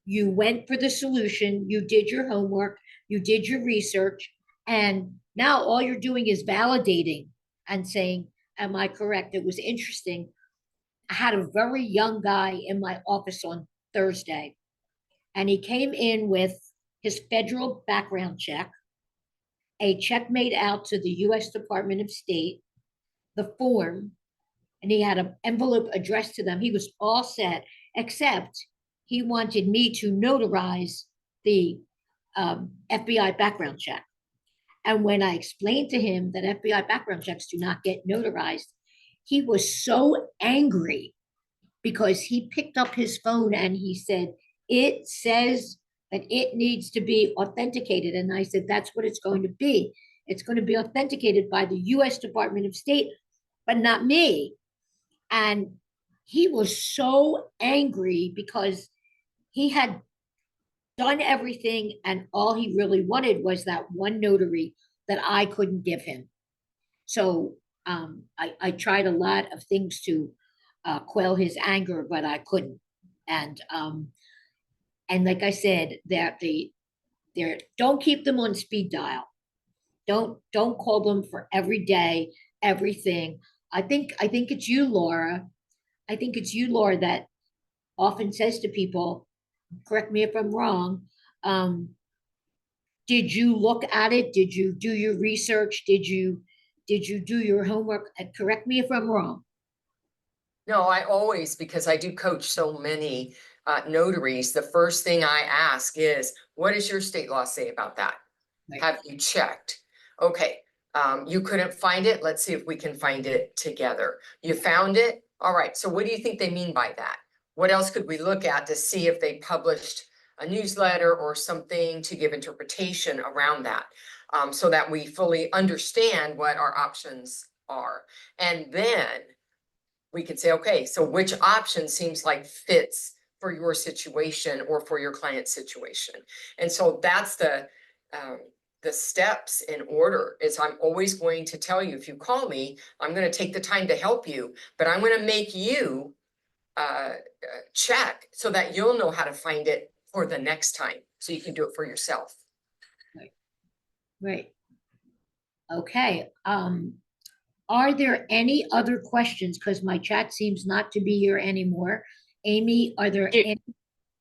You went for the solution. You did your homework. You did your research. And now all you're doing is validating and saying, am I correct? It was interesting. I had a very young guy in my office on Thursday, and he came in with his federal background check, a check made out to the U.S. Department of State, the form, and he had an envelope addressed to them. He was all set, except he wanted me to notarize the FBI background check. And when I explained to him that FBI background checks do not get notarized, he was so angry because he picked up his phone and he said, it says that it needs to be authenticated. And I said, that's what it's going to be. It's going to be authenticated by the U.S. Department of State, but not me. And he was so angry because he had done everything and all he really wanted was that one notary that I couldn't give him. So I tried a lot of things to quell his anger, but I couldn't. And like I said, that don't keep them on speed dial. Don't call them for every day, everything. I think it's you, Laura. I think it's you, Laura, that often says to people, correct me if I'm wrong, did you look at it? Did you do your research? Did you do your homework? Correct me if I'm wrong. No, I always, because I do coach so many notaries, the first thing I ask is, what does your state law say about that? Right. Have you checked? Okay, you couldn't find it. Let's see if we can find it together. You found it? All right, so what do you think they mean by that? What else could we look at to see if they published a newsletter or something to give interpretation around that, so that we fully understand what our options are? And then we could say, okay, so which option seems like fits for your situation or for your client's situation? And so that's the steps in order. Is I'm always going to tell you, if you call me, I'm going to take the time to help you, but I'm going to make you check so that you'll know how to find it for the next time, so you can do it for yourself. Right. Okay. Are there any other questions? Because my chat seems not to be here anymore. Amy, are there any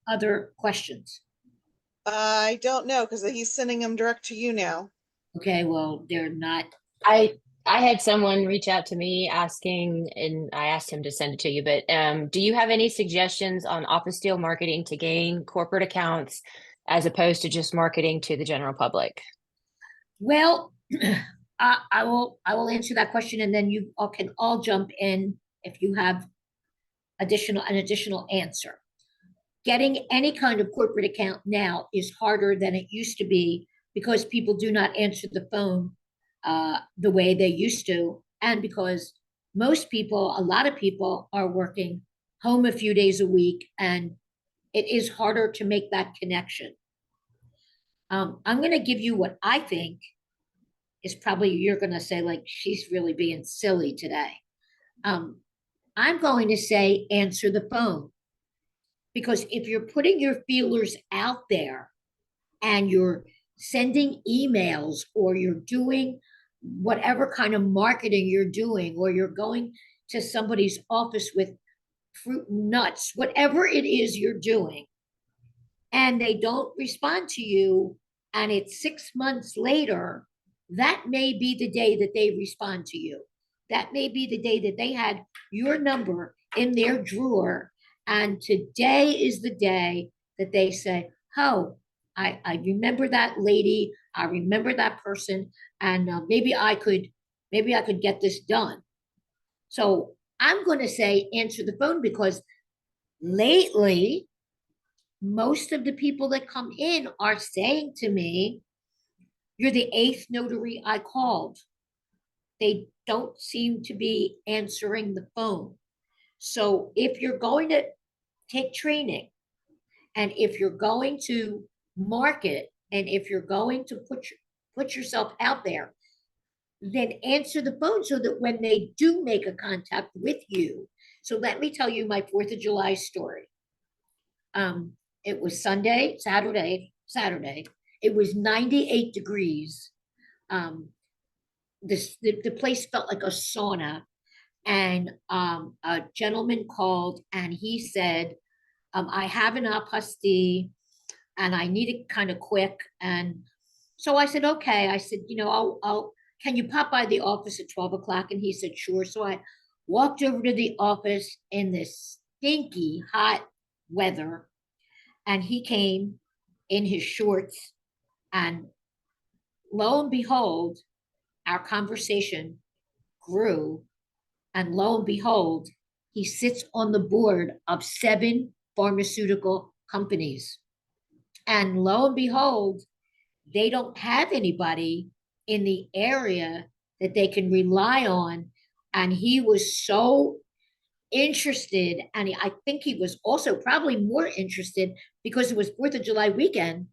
other questions? I don't know, because he's sending them direct to you now. Okay, well, they're not. I had someone reach out to me asking, and I asked him to send it to you, but do you have any suggestions on Apostille marketing to gain corporate accounts as opposed to just marketing to the general public? Well, I will answer that question, and then you all can all jump in if you have an additional answer. Getting any kind of corporate account now is harder than it used to be because people do not answer the phone the way they used to, and because a lot of people are working home a few days a week, and it is harder to make that connection. I'm going to give you what I think is probably, you're going to say, like, she's really being silly today. I'm going to say answer the phone, because if you're putting your feelers out there and you're sending emails or you're doing whatever kind of marketing you're doing, or you're going to somebody's office with fruit and nuts, whatever it is you're doing, and they don't respond to you, and it's 6 months later, that may be the day that they respond to you. That may be the day that they had your number in their drawer, and today is the day that they say, oh, I remember that lady, I remember that person, and maybe I could get this done. So I'm going to say answer the phone, because lately, most of the people that come in are saying to me, you're the 8th notary I called. They don't seem to be answering the phone. So if you're going to take training, and if you're going to market, and if you're going to put yourself out there, then answer the phone so that when they do make a contact with you. So let me tell you my 4th of July story. It was Saturday. It was 98 degrees. The place felt like a sauna. And a gentleman called and he said, I have an apostille and I need it kind of quick. And so I said, okay. I said, can you pop by the office at 12 o'clock? And he said, sure. So I walked over to the office in this stinky hot weather. And he came in his shorts, and lo and behold, our conversation grew. And lo and behold, he sits on the board of 7 pharmaceutical companies. And lo and behold, they don't have anybody in the area that they can rely on. And he was so interested, and I think he was also probably more interested because it was 4th of July weekend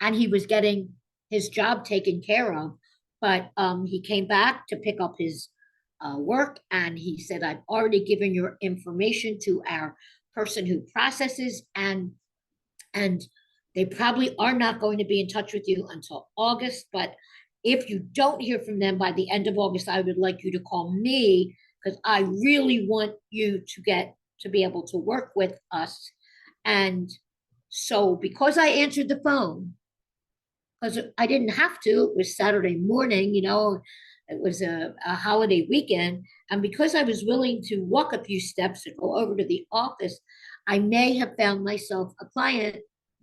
and he was getting his job taken care of. But he came back to pick up his work, and he said, I've already given your information to our person who processes, and they probably are not going to be in touch with you until August. But if you don't hear from them by the end of August, I would like you to call me, because I really want you to be able to work with us. And so because I answered the phone, because I didn't have to, it was Saturday morning, it was a holiday weekend. And because I was willing to walk a few steps and go over to the office, I may have found myself a client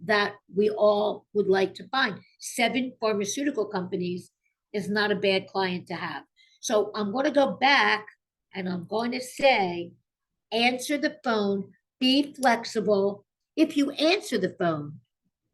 that we all would like to find. 7 pharmaceutical companies is not a bad client to have. So I'm going to go back and I'm going to say, answer the phone, be flexible. If you answer the phone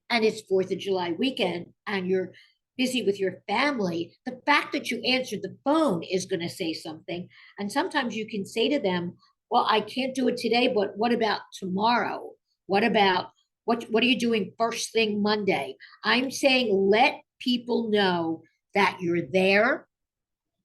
and it's 4th of July weekend and you're busy with your family, the fact that you answered the phone is going to say something. And sometimes you can say to them, well, I can't do it today, but what about tomorrow? What are you doing first thing Monday? I'm saying let people know that you're there,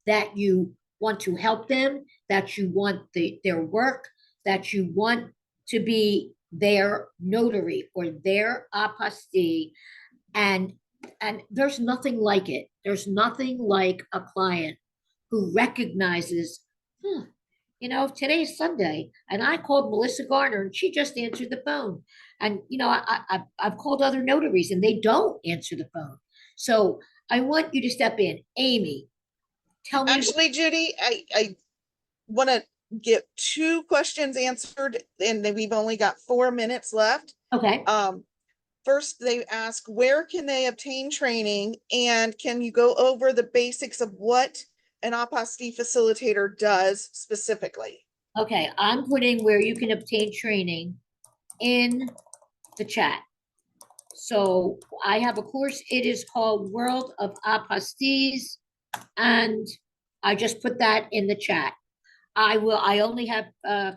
that you want to help them, that you want their work, that you want to be their notary or their apostille. And there's nothing like it. There's nothing like a client who recognizes, today's Sunday, and I called Melissa Garner and she just answered the phone. And, I've called other notaries and they don't answer the phone. So I want you to step in. Amy, tell me. Actually, Judy, I want to get 2 questions answered, and then we've only got 4 minutes left. Okay. First, they ask, where can they obtain training? And can you go over the basics of what an apostille facilitator does specifically? Okay, I'm putting where you can obtain training in the chat. So I have a course, it is called World of Apostilles, and I just put that in the chat. I only have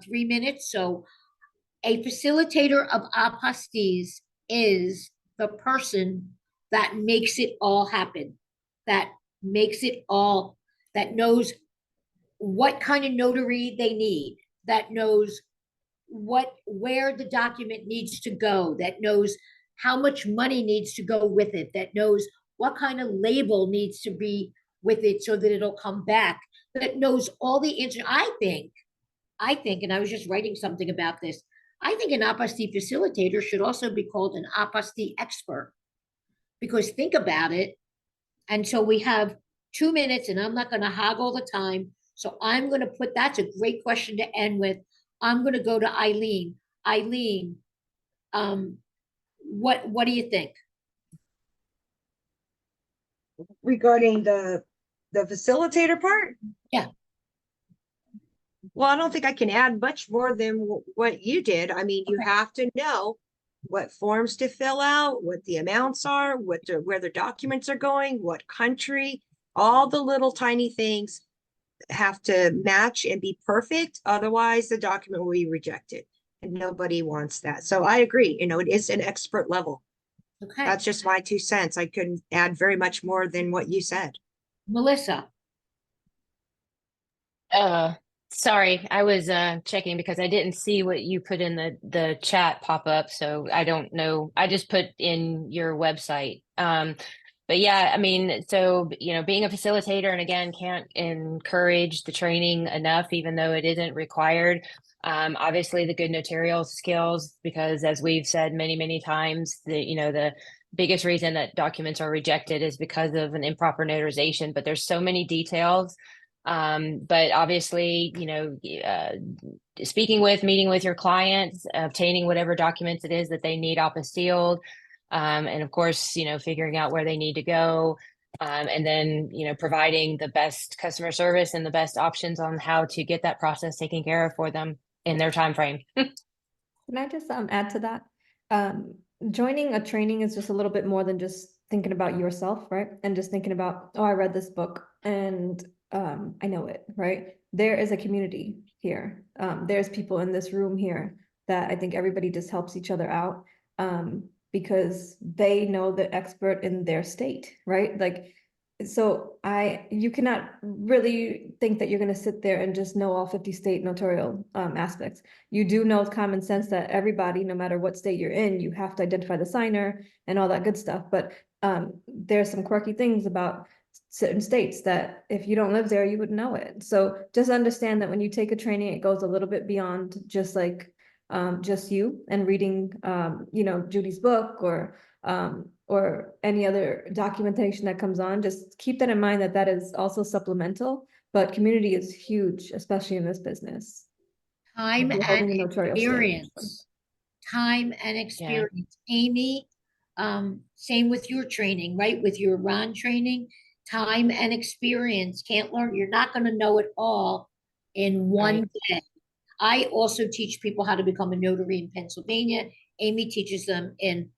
3 minutes, so a facilitator of apostilles is the person that makes it all happen, that knows what kind of notary they need, that knows where the document needs to go, that knows how much money needs to go with it, that knows what kind of label needs to be with it so that it'll come back, that knows all the answers. I think I think, and I was just writing something about this, I think an apostille facilitator should also be called an apostille expert. Because think about it. And so we have 2 minutes, and I'm not going to hog all the time. So I'm going to put, that's a great question to end with. I'm going to go to Eileen. Eileen, what do you think? Regarding the facilitator part? Yeah. Well, I don't think I can add much more than what you did. I mean, you have to know what forms to fill out, what the amounts are, where the documents are going, what country, all the little tiny things have to match and be perfect. Otherwise, the document will be rejected, and nobody wants that. So I agree, you know, it is an expert level. Okay. That's just my 2 cents. I couldn't add very much more than what you said. Melissa. Sorry, I was checking because I didn't see what you put in the chat pop up, so I don't know. I just put in your website. But yeah, I mean, so you know, being a facilitator, and again, can't encourage the training enough, even though it isn't required. Obviously, the good notarial skills, because as we've said many times, the biggest reason that documents are rejected is because of an improper notarization. But there's so many details. But obviously, you know, meeting with your clients, obtaining whatever documents it is that they need apostilled, and of course, you know, figuring out where they need to go, and then, you know, providing the best customer service and the best options on how to get that process taken care of for them in their time frame. Can I just add to that? Joining a training is just a little bit more than just thinking about yourself, right? And just thinking about, oh, I read this book and I know it, right? There is a community here. There's people in this room here that I think everybody just helps each other out because they know the expert in their state, right? Like, so you cannot really think that you're going to sit there and just know all 50 state notarial aspects. You do know common sense that everybody, no matter what state you're in, you have to identify the signer and all that good stuff. But there's some quirky things about certain states that if you don't live there, you wouldn't know it. So just understand that when you take a training, it goes a little bit beyond just like just you and reading, you know, Judy's book or any other documentation that comes on. Just keep that in mind, that that is also supplemental, but community is huge, especially in this business. Time If you're and holding a notarial stamp. experience. Time and experience. Amy, same with your training, right? With your RON training, time and experience. Can't learn, you're not going to know it all in one day. I also teach people how to become a notary in Pennsylvania. Amy teaches them in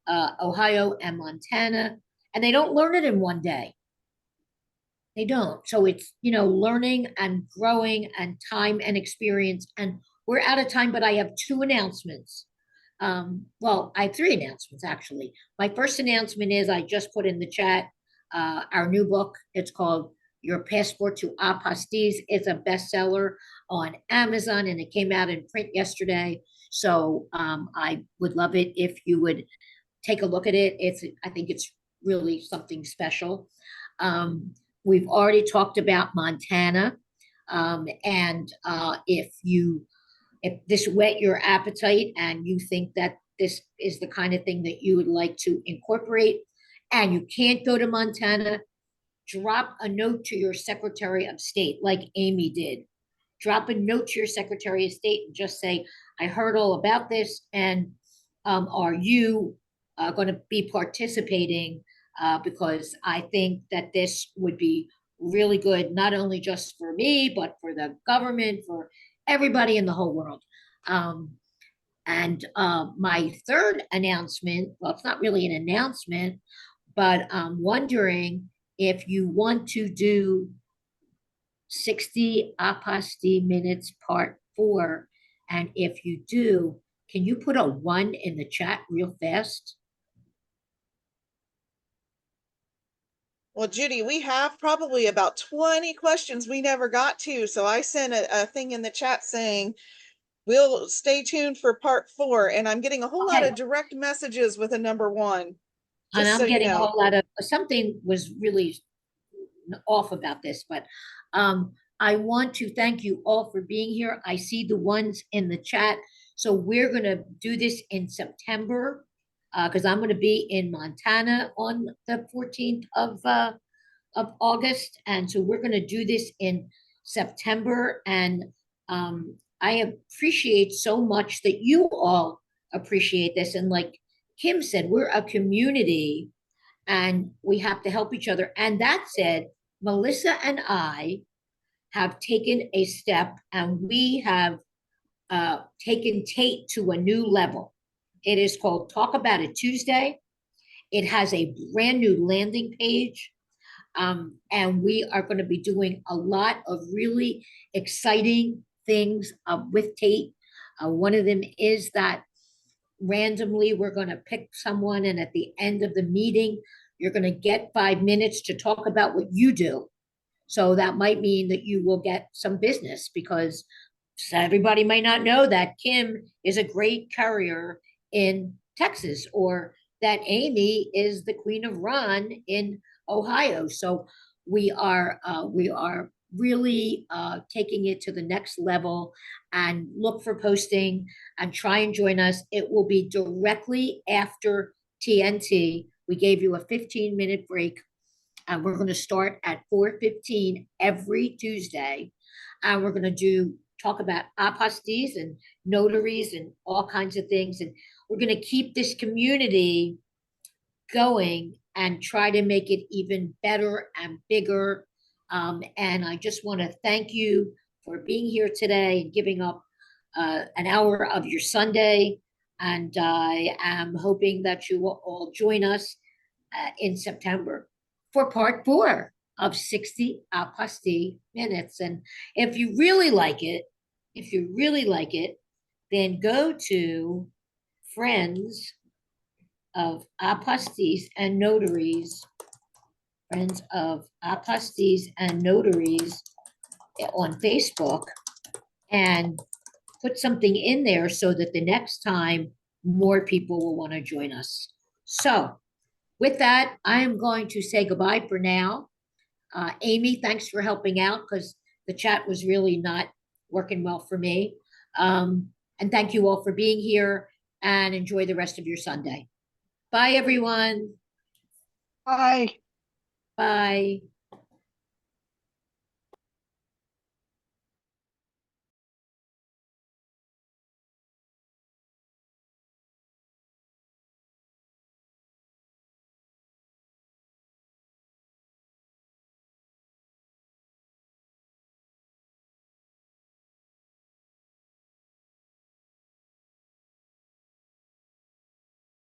Ohio and Montana, and they don't learn it in one day. They don't. So it's, you know, learning and growing and time and experience. And we're out of time, but I have 2 announcements. Well, I have 3 announcements, actually. My first announcement is I just put in the chat our new book. It's called Your Passport to Apostilles. It's a bestseller on Amazon, and it came out in print yesterday. So I would love it if you would take a look at it. I think it's really something special. We've already talked about Montana. And if this whet your appetite and you think that this is the kind of thing that you would like to incorporate and you can't go to Montana, drop a note to your Secretary of State like Amy did. Drop a note to your Secretary of State and just say, I heard all about this, and are you going to be participating? Because I think that this would be really good, not only just for me, but for the government, for everybody in the whole world. And my third announcement, well, it's not really an announcement, but I'm wondering if you want to do 60 apostille minutes part 4. And if you do, can you put a 1 in the chat real fast? Well, Judy, we have probably about 20 questions we never got to. So I sent a thing in the chat saying, we'll stay tuned for part 4. And I'm getting a whole lot of direct messages with a number 1. And I'm getting a whole lot of, something was really off about this, but I want to thank you all for being here. I see the ones in the chat. So we're gonna do this in September, because I'm gonna be in Montana on the 14th of August. And so we're gonna do this in September. And I appreciate so much that you all appreciate this. And like Kim said, we're a community and we have to help each other. And that said, Melissa and I have taken a step and we have taken Tate to a new level. It is called Talk About It Tuesday. It has a brand new landing page. And we are going to be doing a lot of really exciting things with Tate. One of them is that randomly we're going to pick someone, and at the end of the meeting, you're going to get 5 minutes to talk about what you do. So that might mean that you will get some business, because everybody might not know that Kim is a great courier in Texas, or that Amy is the Queen of Ron in Ohio. So we are really taking it to the next level, and look for posting and try and join us. It will be directly after TNT. We gave you a 15-minute break, and we're going to start at 4:15 every Tuesday. And we're going to talk about apostilles and notaries and all kinds of things. And we're going to keep this community going and try to make it even better and bigger. And I just want to thank you for being here today and giving up an hour of your Sunday. And I am hoping that you will all join us in September for part 4 of 60 Apostille minutes. And if you really like it, then go to Friends of Apostilles and Notaries, Friends of Apostilles and Notaries on Facebook, and put something in there so that the next time more people will want to join us. So with that, I am going to say goodbye for now. Amy, thanks for helping out, because the chat was really not working well for me. And thank you all for being here, and enjoy the rest of your Sunday. Bye, everyone. Bye. Bye.